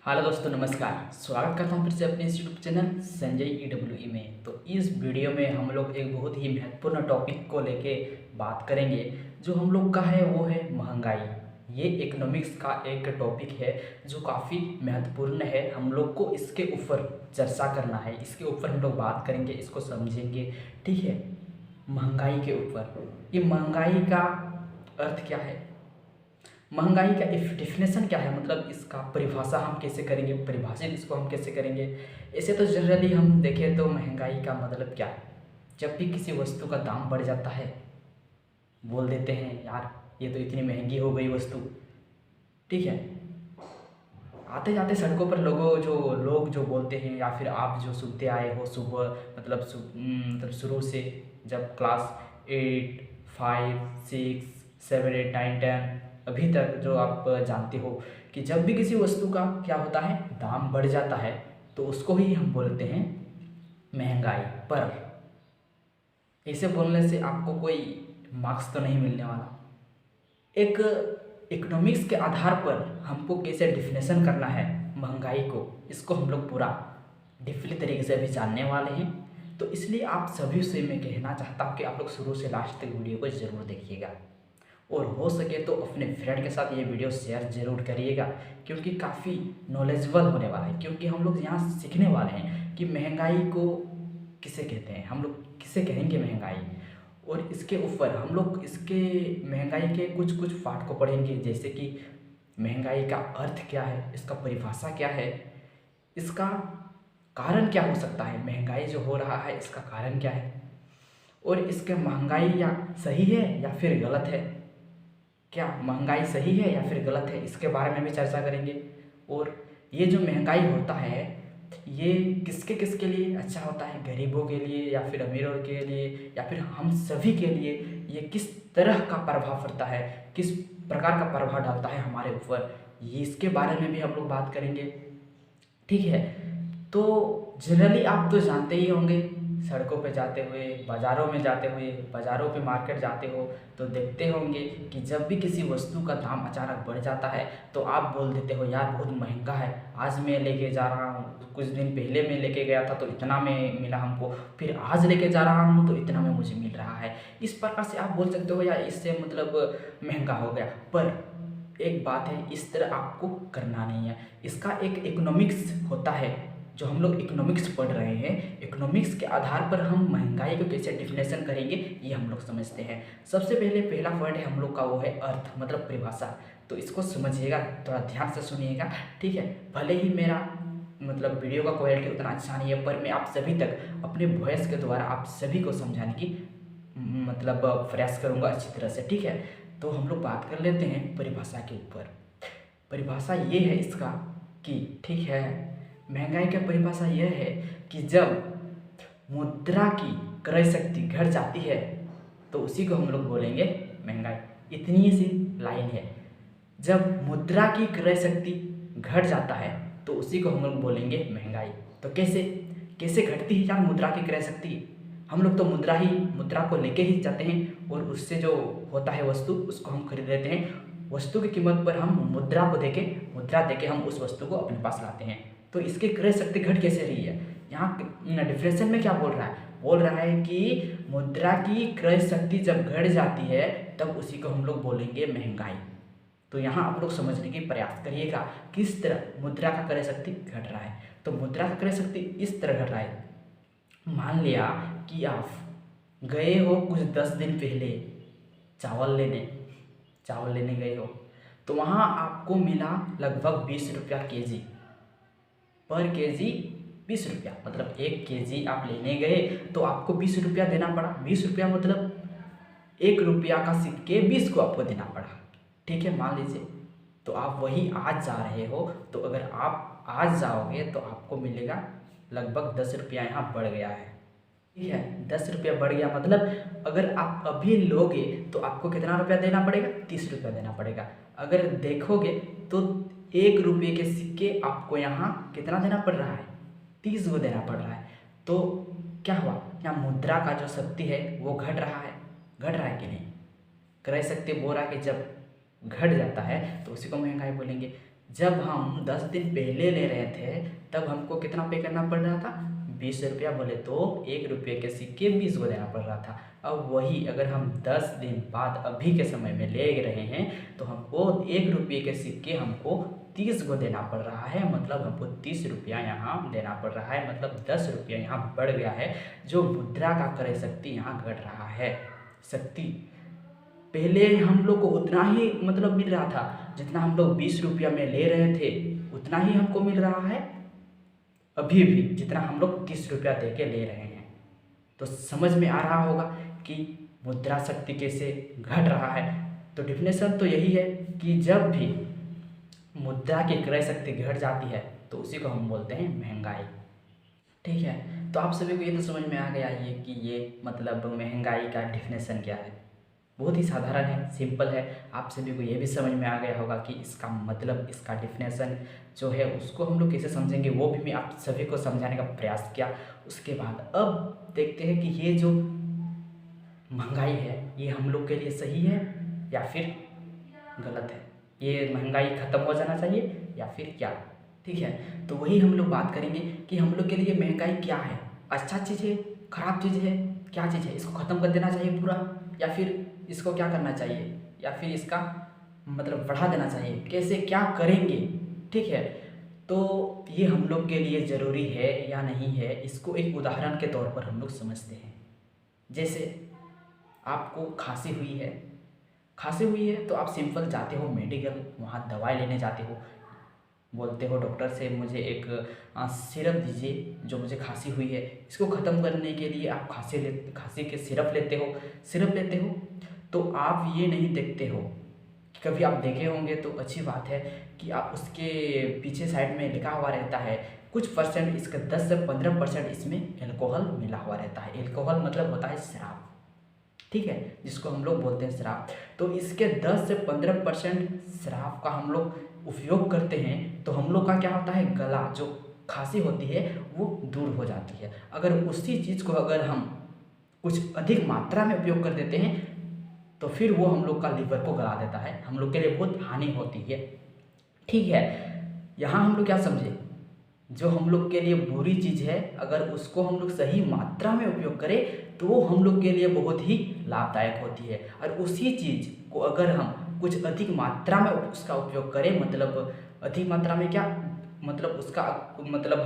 Hello दोस्तों, नमस्कार। स्वागत करता हूँ फिर से अपने इस यूट्यूब चैनल संजय EWE में। तो इस वीडियो में हम लोग एक बहुत ही महत्वपूर्ण टॉपिक को लेके बात करेंगे। जो हम लोग का है वो है महंगाई। ये इकोनॉमिक्स का एक टॉपिक है जो काफ़ी महत्वपूर्ण है। हम लोग को इसके ऊपर चर्चा करना है, इसके ऊपर हम लोग बात करेंगे, इसको समझेंगे। ठीक है, महंगाई के ऊपर। ये महंगाई का अर्थ क्या है, महंगाई का डिफिनेशन क्या है, मतलब इसका परिभाषा हम कैसे करेंगे, परिभाषित इसको हम कैसे करेंगे। ऐसे तो जनरली हम देखें तो महंगाई का मतलब क्या है, जब भी किसी वस्तु का दाम बढ़ जाता है बोल देते हैं यार ये तो इतनी महंगी हो गई वस्तु। ठीक है, आते जाते सड़कों पर लोग जो बोलते हैं या फिर आप जो सुनते आए हो सुबह, मतलब शुरू से, जब क्लास 8, 5, 6, 7, 8, 9, 10 अभी तक जो आप जानते हो कि जब भी किसी वस्तु का क्या होता है, दाम बढ़ जाता है, तो उसको ही हम बोलते हैं महंगाई। पर ऐसे बोलने से आपको कोई मार्क्स तो नहीं मिलने वाला। एक इकोनॉमिक्स के आधार पर हमको कैसे डिफिनेशन करना है महंगाई को, इसको हम लोग पूरा डीपली तरीके से अभी जानने वाले हैं। तो इसलिए आप सभी से मैं कहना चाहता हूँ कि आप लोग शुरू से लास्ट तक वीडियो को ज़रूर देखिएगा, और हो सके तो अपने फ्रेंड के साथ ये वीडियो शेयर ज़रूर करिएगा, क्योंकि काफ़ी नॉलेजेबल होने वाला है। क्योंकि हम लोग यहाँ सीखने वाले हैं कि महंगाई को किसे कहते हैं, हम लोग किसे कहेंगे महंगाई, और इसके ऊपर हम लोग इसके महंगाई के कुछ कुछ पार्ट को पढ़ेंगे, जैसे कि महंगाई का अर्थ क्या है, इसका परिभाषा क्या है, इसका कारण क्या हो सकता है, महंगाई जो हो रहा है इसका कारण क्या है, और इसके महंगाई या सही है या फिर गलत है, क्या महंगाई सही है या फिर गलत है, इसके बारे में भी चर्चा करेंगे। और ये जो महंगाई होता है ये किसके किसके लिए अच्छा होता है, गरीबों के लिए या फिर अमीरों के लिए या फिर हम सभी के लिए, ये किस तरह का प्रभाव पड़ता है, किस प्रकार का प्रभाव डालता है हमारे ऊपर, ये इसके बारे में भी हम लोग बात करेंगे। ठीक है, तो जनरली आप तो जानते ही होंगे, सड़कों पे जाते हुए, बाज़ारों में जाते हुए, बाज़ारों पे मार्केट जाते हो तो देखते होंगे कि जब भी किसी वस्तु का दाम अचानक बढ़ जाता है तो आप बोल देते हो यार बहुत महंगा है, आज मैं लेके जा रहा हूँ, कुछ दिन पहले मैं लेके गया था तो इतना में मिला हमको, फिर आज लेके जा रहा हूँ तो इतना में मुझे मिल रहा है। इस प्रकार से आप बोल सकते हो यार इससे मतलब महंगा हो गया। पर एक बात है, इस तरह आपको करना नहीं है। इसका एक इकोनॉमिक्स होता है, जो हम लोग इकोनॉमिक्स पढ़ रहे हैं, इकोनॉमिक्स के आधार पर हम महंगाई को कैसे डिफिनेशन करेंगे ये हम लोग समझते हैं। सबसे पहले पहला पॉइंट है हम लोग का वो है अर्थ, मतलब परिभाषा। तो इसको समझिएगा, थोड़ा ध्यान से सुनिएगा। ठीक है, भले ही मेरा मतलब वीडियो का क्वालिटी उतना अच्छा नहीं है, पर मैं आप सभी तक अपने वॉइस के द्वारा आप सभी को समझाने की मतलब प्रयास करूँगा अच्छी तरह से। ठीक है, तो हम लोग बात कर लेते हैं परिभाषा के ऊपर। परिभाषा ये है इसका कि, ठीक है, महंगाई की परिभाषा यह है कि जब मुद्रा की क्रय शक्ति घट जाती है तो उसी को हम लोग बोलेंगे महंगाई। इतनी सी लाइन है, जब मुद्रा की क्रय शक्ति घट जाता है तो उसी को हम लोग बोलेंगे महंगाई। तो कैसे कैसे घटती है यार मुद्रा की क्रय शक्ति, हम लोग तो मुद्रा को लेके ही जाते हैं, और उससे जो होता है वस्तु उसको हम खरीद लेते हैं। वस्तु की कीमत पर हम मुद्रा देके हम उस वस्तु को अपने पास लाते हैं। तो इसकी क्रय शक्ति घट कैसे रही है, यहाँ डिफरेंशियल में क्या बोल रहा है, बोल रहा है कि मुद्रा की क्रय शक्ति जब घट जाती है तब उसी को हम लोग बोलेंगे महंगाई। तो यहाँ आप लोग समझने की प्रयास करिएगा किस तरह मुद्रा का क्रय शक्ति घट रहा है। तो मुद्रा का क्रय शक्ति इस तरह घट रहा है, मान लिया कि आप गए हो कुछ 10 दिन पहले चावल लेने गए हो, तो वहाँ आपको मिला लगभग 20 रुपया केजी, पर केजी 20 रुपया, मतलब 1 केजी आप लेने गए तो आपको 20 रुपया देना पड़ा। 20 रुपया मतलब 1 रुपया का सिक्के 20 को आपको देना पड़ा। ठीक है, मान लीजिए, तो आप वही आज जा रहे हो, तो अगर आप आज जाओगे तो आपको मिलेगा लगभग 10 रुपया यहाँ बढ़ गया है। ठीक है, 10 रुपया बढ़ गया, मतलब अगर आप अभी लोगे तो आपको कितना रुपया देना पड़ेगा, 30 रुपया देना पड़ेगा। अगर देखोगे तो 1 रुपये के सिक्के आपको यहाँ कितना देना पड़ रहा है, 30 को देना पड़ रहा है। तो क्या हुआ, यहाँ मुद्रा का जो शक्ति है वो घट रहा है कि नहीं, क्रय शक्ति बोल रहा है कि जब घट जाता है तो उसी को महंगाई बोलेंगे। जब हम 10 दिन पहले ले रहे थे तब हमको कितना पे करना पड़ रहा था, 20 रुपया, बोले तो 1 रुपये के सिक्के 20 को देना पड़ रहा था। अब वही अगर हम 10 दिन बाद अभी के समय में ले रहे हैं तो हमको 1 रुपये के सिक्के हमको 30 को देना पड़ रहा है, मतलब हमको 30 रुपया यहाँ देना पड़ रहा है, मतलब 10 रुपया यहाँ बढ़ गया है। जो मुद्रा का क्रय शक्ति यहाँ घट रहा है। शक्ति पहले हम लोग को उतना ही मतलब मिल रहा था, जितना हम लोग 20 रुपया में ले रहे थे उतना ही हमको मिल रहा है अभी भी, जितना हम लोग 30 रुपया दे के ले रहे हैं। तो समझ में आ रहा होगा कि मुद्रा शक्ति कैसे घट रहा है। तो डिफिनेशन तो यही है कि जब भी मुद्रा की क्रय शक्ति घट जाती है तो उसी को हम बोलते हैं महंगाई। ठीक है, तो आप सभी को ये तो समझ में आ गया ये कि ये मतलब महंगाई का डिफिनेशन क्या है। बहुत ही साधारण है, सिंपल है। आप सभी को ये भी समझ में आ गया होगा कि इसका मतलब, इसका डिफिनेशन जो है उसको हम लोग कैसे समझेंगे, वो भी मैं आप सभी को समझाने का प्रयास किया। उसके बाद अब देखते हैं कि ये जो महंगाई है ये हम लोग के लिए सही है या फिर गलत है, ये महंगाई ख़त्म हो जाना चाहिए या फिर क्या। ठीक है, तो वही हम लोग बात करेंगे कि हम लोग के लिए महंगाई क्या है, अच्छा चीज़ है, ख़राब चीज़ है, क्या चीज़ है, इसको ख़त्म कर देना चाहिए पूरा, या फिर इसको क्या करना चाहिए, या फिर इसका मतलब बढ़ा देना चाहिए, कैसे क्या करेंगे। ठीक है, तो ये हम लोग के लिए ज़रूरी है या नहीं है, इसको एक उदाहरण के तौर पर हम लोग समझते हैं। जैसे आपको खांसी हुई है तो आप सिंपल जाते हो मेडिकल, वहाँ दवाई लेने जाते हो, बोलते हो डॉक्टर से मुझे एक सिरप दीजिए जो मुझे खांसी हुई है, इसको ख़त्म करने के लिए आप खांसी के सिरप लेते हो। तो आप ये नहीं देखते हो, कभी आप देखे होंगे तो अच्छी बात है कि आप उसके पीछे साइड में लिखा हुआ रहता है कुछ परसेंट, इसका 10 से 15% इसमें एल्कोहल मिला हुआ रहता है। एल्कोहल मतलब होता है शराब, ठीक है, जिसको हम लोग बोलते हैं शराब। तो इसके 10 से 15% शराब का हम लोग उपयोग करते हैं तो हम लोग का क्या होता है, गला जो खांसी होती है वो दूर हो जाती है। अगर उसी चीज़ को अगर हम कुछ अधिक मात्रा में उपयोग कर देते हैं तो फिर वो हम लोग का लीवर को गला देता है, हम लोग के लिए बहुत हानि होती है। ठीक है, यहाँ हम लोग क्या समझे, जो हम लोग के लिए बुरी चीज़ है अगर उसको हम लोग सही मात्रा में उपयोग करें तो वो हम लोग के लिए बहुत ही लाभदायक होती है। और उसी चीज़ को अगर हम कुछ अधिक मात्रा में उसका उपयोग करें, मतलब अधिक मात्रा में क्या मतलब उसका मतलब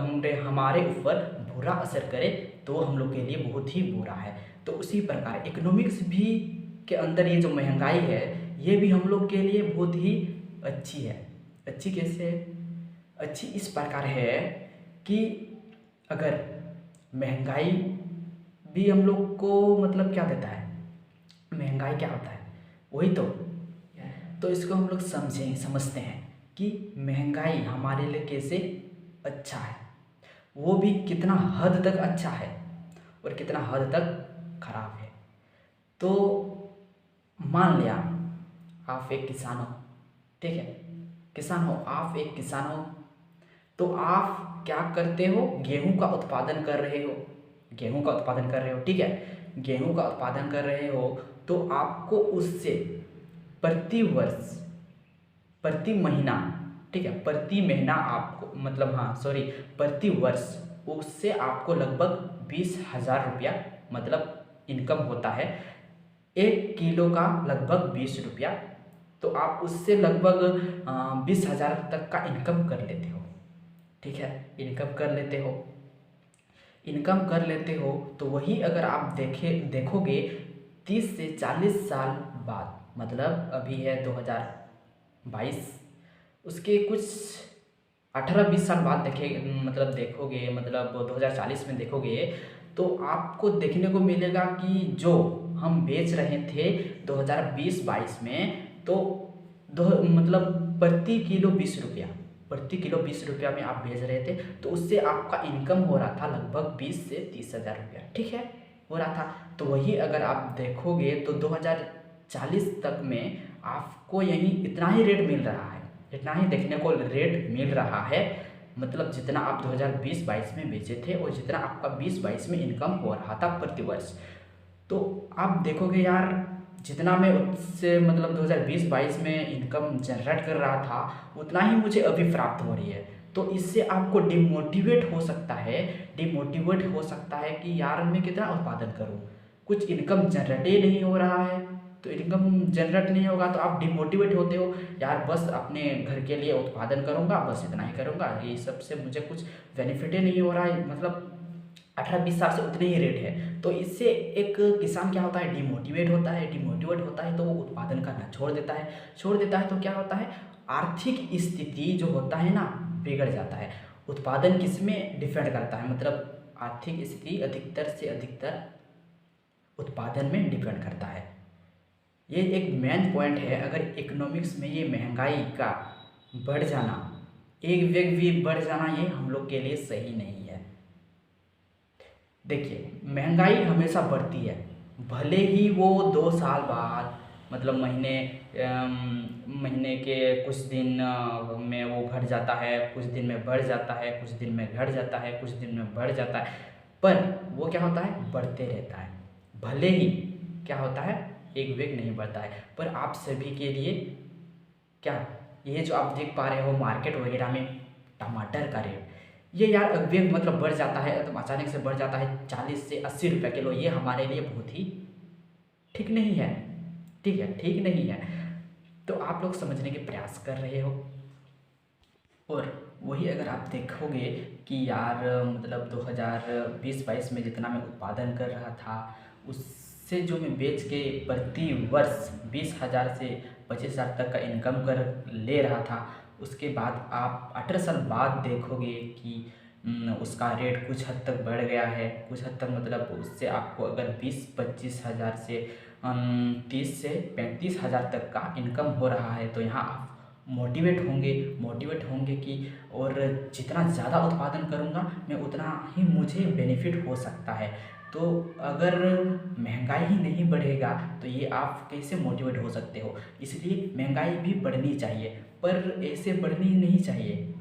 हमारे ऊपर बुरा असर करे तो हम लोग के लिए बहुत ही बुरा है। तो उसी प्रकार इकोनॉमिक्स भी के अंदर ये जो महंगाई है ये भी हम लोग के लिए बहुत ही अच्छी है। अच्छी कैसे है? अच्छी इस प्रकार है कि अगर महंगाई भी हम लोग को मतलब क्या देता है, महंगाई क्या होता है वही तो इसको हम लोग समझते हैं कि महंगाई हमारे लिए कैसे अच्छा है, वो भी कितना हद तक अच्छा है और कितना हद तक खराब है। तो मान लिया आप एक किसान हो, ठीक है, किसान हो, आप एक किसान हो, तो आप क्या करते हो, गेहूं का उत्पादन कर रहे हो, ठीक है, गेहूं का उत्पादन कर रहे हो तो आपको उससे प्रति वर्ष, प्रति महीना, ठीक है, प्रति महीना आपको मतलब प्रति वर्ष उससे आपको लगभग 20,000 रुपया मतलब इनकम होता है। 1 किलो का लगभग 20 रुपया, तो आप उससे लगभग 20,000 तक का इनकम कर लेते हो। ठीक है, इनकम कर लेते हो तो वही अगर आप देखोगे 30 से 40 साल बाद, मतलब अभी है 2022, उसके कुछ 18-20 साल बाद देखोगे मतलब 2040 में देखोगे तो आपको देखने को मिलेगा कि जो हम बेच रहे थे 2020-22 में तो मतलब प्रति किलो 20 रुपया में आप बेच रहे थे, तो उससे आपका इनकम हो रहा था लगभग 20 से 30,000 रुपया, ठीक है, हो रहा था। तो वही अगर आप देखोगे तो 2040 तक में आपको यही इतना ही रेट मिल रहा है, इतना ही देखने को रेट मिल रहा है, मतलब जितना आप 2020-22 में बेचे थे और जितना आपका 20-22 में इनकम हो रहा था प्रति वर्ष। तो आप देखोगे यार जितना मैं उससे मतलब 2020-22 में इनकम जनरेट कर रहा था उतना ही मुझे अभी प्राप्त हो रही है। तो इससे आपको डिमोटिवेट हो सकता है, डिमोटिवेट हो सकता है कि यार मैं कितना उत्पादन करूँ, कुछ इनकम जनरेट ही नहीं हो रहा है। तो इनकम जनरेट नहीं होगा तो आप डिमोटिवेट होते हो, यार बस अपने घर के लिए उत्पादन करूँगा, बस इतना ही करूँगा, ये सबसे मुझे कुछ बेनिफिट ही नहीं हो रहा है, मतलब 18-20 साल से उतने ही रेट है। तो इससे एक किसान क्या होता है, डिमोटिवेट होता है, डिमोटिवेट होता है तो वो उत्पादन करना छोड़ देता है, छोड़ देता है तो क्या होता है, आर्थिक स्थिति जो होता है ना बिगड़ जाता है। उत्पादन किस में डिपेंड करता है, मतलब आर्थिक स्थिति अधिकतर से अधिकतर उत्पादन में डिपेंड करता है। ये एक मेन पॉइंट है। अगर इकोनॉमिक्स में ये महंगाई का बढ़ जाना, एक वेग भी बढ़ जाना, ये हम लोग के लिए सही नहीं है। देखिए महंगाई हमेशा बढ़ती है, भले ही वो 2 साल बाद मतलब महीने के कुछ दिन में वो घट जाता है, कुछ दिन में बढ़ जाता है, कुछ दिन में घट जाता है, कुछ दिन में बढ़ जाता है, पर वो क्या होता है, बढ़ते रहता है। भले ही क्या होता है, एक वेग नहीं बढ़ता है। पर आप सभी के लिए क्या, ये जो आप देख पा रहे हो मार्केट वगैरह में टमाटर का रेट, ये यार वेग मतलब बढ़ जाता है, तो अचानक से बढ़ जाता है 40 से 80 रुपये किलो, ये हमारे लिए बहुत ही ठीक नहीं है, ठीक है, ठीक नहीं है। तो आप लोग समझने के प्रयास कर रहे हो। और वही अगर आप देखोगे कि यार मतलब 2020-22 में जितना मैं उत्पादन कर रहा था उससे जो मैं बेच के प्रति वर्ष 20,000 से 25,000 तक का इनकम कर ले रहा था, उसके बाद आप 18 साल बाद देखोगे कि उसका रेट कुछ हद तक बढ़ गया है, कुछ हद तक मतलब उससे आपको अगर 20-25 हज़ार से 30 से 35 हज़ार तक का इनकम हो रहा है, तो यहाँ आप मोटिवेट होंगे कि और जितना ज़्यादा उत्पादन करूँगा मैं उतना ही मुझे बेनिफिट हो सकता है। तो अगर महंगाई ही नहीं बढ़ेगा तो ये आप कैसे मोटिवेट हो सकते हो। इसलिए महंगाई भी बढ़नी चाहिए, पर ऐसे बढ़नी नहीं चाहिए।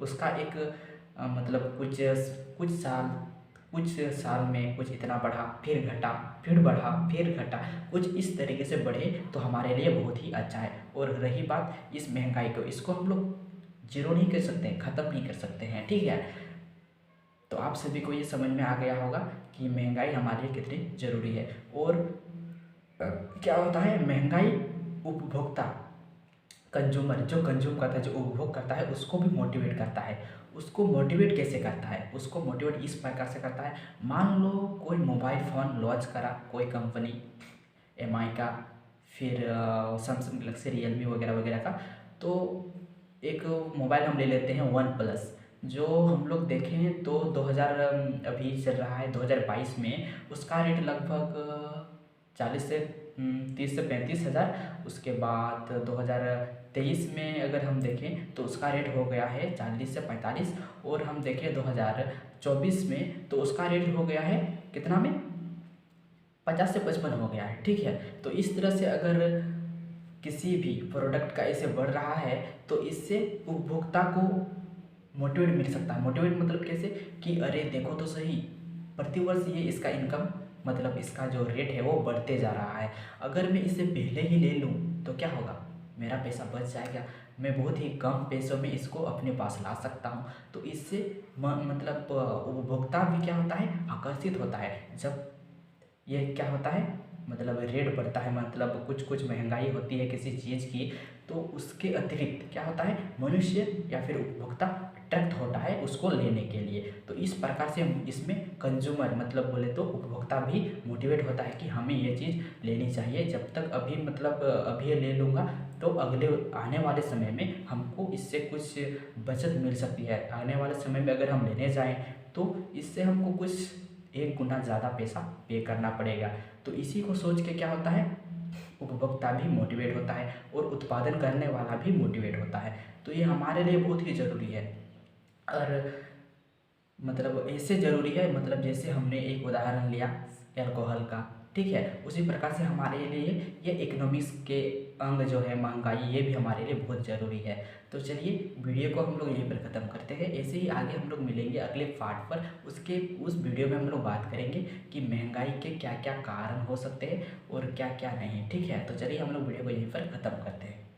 उसका एक मतलब कुछ साल में कुछ इतना बढ़ा, फिर घटा, फिर बढ़ा, फिर घटा, कुछ इस तरीके से बढ़े तो हमारे लिए बहुत ही अच्छा है। और रही बात इस महंगाई को, इसको हम लोग जीरो नहीं कर सकते, ख़त्म नहीं कर सकते हैं, ठीक है। तो आप सभी को ये समझ में आ गया होगा कि महंगाई हमारे लिए कितनी ज़रूरी है। और क्या होता है, महंगाई उपभोक्ता कंज्यूमर जो कंज्यूम करता है, जो उपभोग करता है, उसको भी मोटिवेट करता है। उसको मोटिवेट कैसे करता है, उसको मोटिवेट इस प्रकार से करता है, मान लो कोई मोबाइल फ़ोन लॉन्च करा कोई कंपनी, एमआई का, फिर सैमसंग गैलेक्सी, रियलमी वगैरह वगैरह का। तो एक मोबाइल हम ले लेते हैं वन प्लस, जो हम लोग देखें तो 2000 अभी चल रहा है 2022 में उसका रेट लगभग 40 से 30 से 35 हज़ार। उसके बाद 2023 में अगर हम देखें तो उसका रेट हो गया है 40 से 45। और हम देखें 2024 में तो उसका रेट हो गया है कितना में, 50 से 55 हो गया है, ठीक है। तो इस तरह से अगर किसी भी प्रोडक्ट का ऐसे बढ़ रहा है तो इससे उपभोक्ता को मोटिवेट मिल सकता है। मोटिवेट मतलब कैसे कि अरे देखो तो सही, प्रतिवर्ष ये इसका इनकम मतलब इसका जो रेट है वो बढ़ते जा रहा है, अगर मैं इसे पहले ही ले लूँ तो क्या होगा, मेरा पैसा बच जाएगा, मैं बहुत ही कम पैसों में इसको अपने पास ला सकता हूँ। तो इससे मतलब उपभोक्ता भी क्या होता है, आकर्षित होता है। जब ये क्या होता है, मतलब रेट बढ़ता है, मतलब कुछ कुछ महंगाई होती है किसी चीज़ की, तो उसके अतिरिक्त क्या होता है, मनुष्य या फिर उपभोक्ता अट्रैक्ट होता है उसको लेने के लिए। तो इस प्रकार से इसमें कंज्यूमर मतलब बोले तो उपभोक्ता भी मोटिवेट होता है कि हमें ये चीज़ लेनी चाहिए, जब तक अभी मतलब अभी ये ले लूँगा तो अगले आने वाले समय में हमको इससे कुछ बचत मिल सकती है। आने वाले समय में अगर हम लेने जाएँ तो इससे हमको कुछ 1 गुना ज़्यादा पैसा पे करना पड़ेगा। तो इसी को सोच के क्या होता है, उपभोक्ता भी मोटिवेट होता है और उत्पादन करने वाला भी मोटिवेट होता है। तो ये हमारे लिए बहुत ही ज़रूरी है। और मतलब ऐसे ज़रूरी है, मतलब जैसे हमने एक उदाहरण लिया अल्कोहल का, ठीक है, उसी प्रकार से हमारे लिए ये इकोनॉमिक्स के अंग जो है महंगाई, ये भी हमारे लिए बहुत ज़रूरी है। तो चलिए वीडियो को हम लोग यहीं पर ख़त्म करते हैं। ऐसे ही आगे हम लोग मिलेंगे अगले पार्ट पर। उस वीडियो में हम लोग बात करेंगे कि महंगाई के क्या क्या कारण हो सकते हैं और क्या क्या नहीं। ठीक है, तो चलिए हम लोग वीडियो को यहीं पर ख़त्म करते हैं।